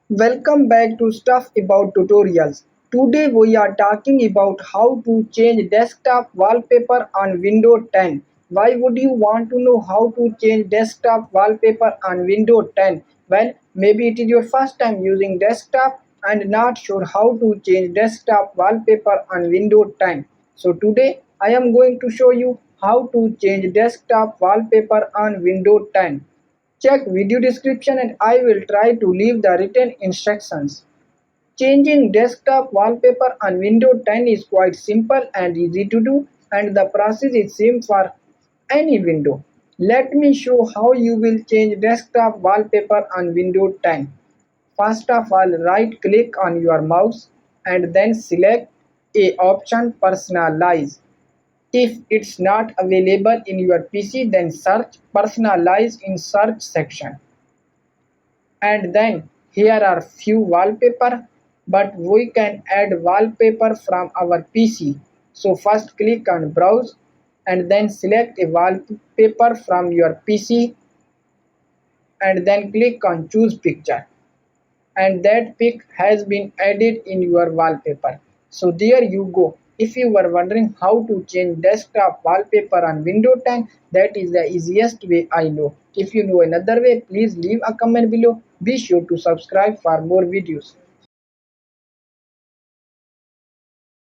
Welcome back to Stuff About Tutorials. Today we are talking about how to change desktop wallpaper on Windows 10. Why would you want to know how to change desktop wallpaper on Windows 10? Well, maybe it is your first time using desktop and not sure how to change desktop wallpaper on Windows 10. So today I am going to show you how to change desktop wallpaper on Windows 10. Check video description and I will try to leave the written instructions. Changing desktop wallpaper on Windows 10 is quite simple and easy to do, and the process is same for any window. Let me show how you will change desktop wallpaper on Windows 10. First of all, right click on your mouse and then select a option personalize. If it's not available in your PC, then search personalize in search section. And then here are few wallpaper, but we can add wallpaper from our PC. So first click on browse and then select a wallpaper from your PC and then click on choose picture, and that pic has been added in your wallpaper. So there you go. If you were wondering how to change desktop wallpaper on Windows 10, that is the easiest way I know. If you know another way, please leave a comment below. Be sure to subscribe for more videos.